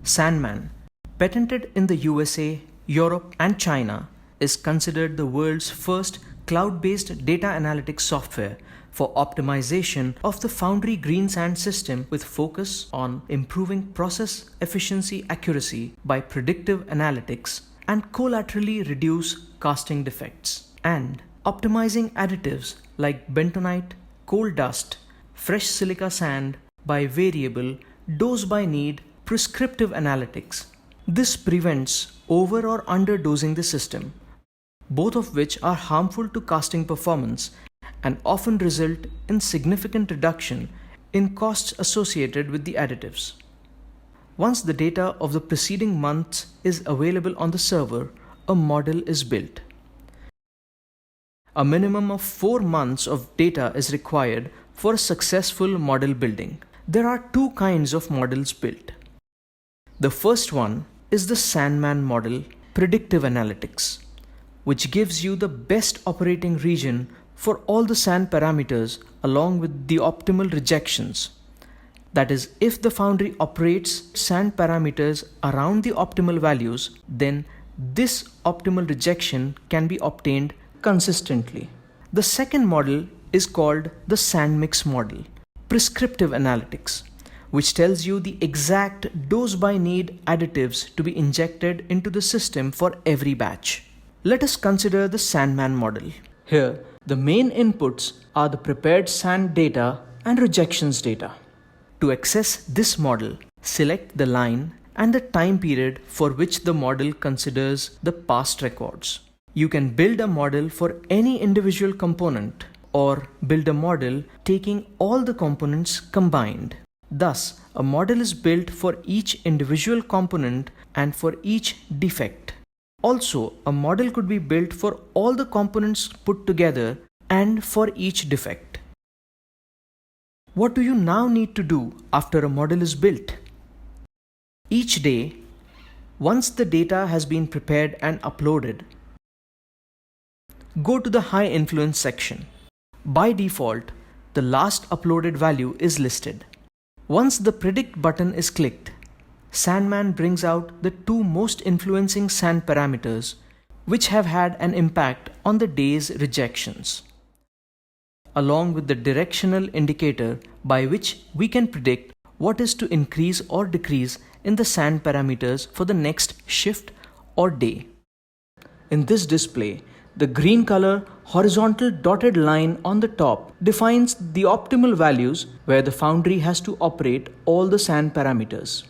Sandman, patented in the USA, Europe, and China, is considered the world's first cloud-based data analytics software for optimization of the Foundry green sand system with focus on improving process efficiency accuracy by predictive analytics and collaterally reduce casting defects, and optimizing additives like bentonite, coal dust, fresh silica sand by variable dose by need prescriptive analytics. This prevents over or underdosing the system, both of which are harmful to casting performance and often result in significant reduction in costs associated with the additives. Once the data of the preceding months is available on the server, a model is built. A minimum of 4 months of data is required for a successful model building. There are two kinds of models built. The first one is the Sandman model, predictive analytics, which gives you the best operating region for all the sand parameters along with the optimal rejections. That is, if the foundry operates sand parameters around the optimal values, then this optimal rejection can be obtained consistently. The second model is called the sand mix model, prescriptive analytics, which tells you the exact dose by need additives to be injected into the system for every batch. Let us consider the Sandman model. Here, the main inputs are the prepared sand data and rejections data. To access this model, select the line and the time period for which the model considers the past records. You can build a model for any individual component or build a model taking all the components combined. Thus, a model is built for each individual component and for each defect. Also, a model could be built for all the components put together and for each defect. What do you now need to do after a model is built? Each day, once the data has been prepared and uploaded, go to the high influence section. By default, the last uploaded value is listed. Once the predict button is clicked, Sandman brings out the two most influencing sand parameters which have had an impact on the day's rejections, along with the directional indicator by which we can predict what is to increase or decrease in the sand parameters for the next shift or day. In this display, the green color horizontal dotted line on the top defines the optimal values where the foundry has to operate all the sand parameters.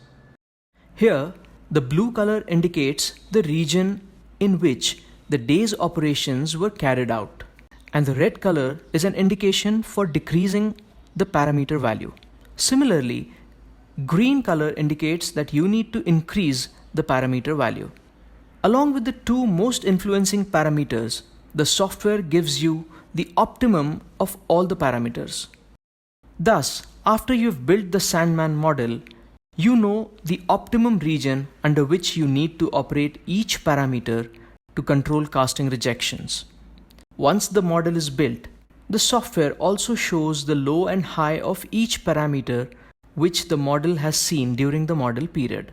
Here, the blue color indicates the region in which the day's operations were carried out, and the red color is an indication for decreasing the parameter value. Similarly, green color indicates that you need to increase the parameter value. Along with the two most influencing parameters, the software gives you the optimum of all the parameters. Thus, after you've built the Sandman model, you know the optimum region under which you need to operate each parameter to control casting rejections. Once the model is built, the software also shows the low and high of each parameter which the model has seen during the model period.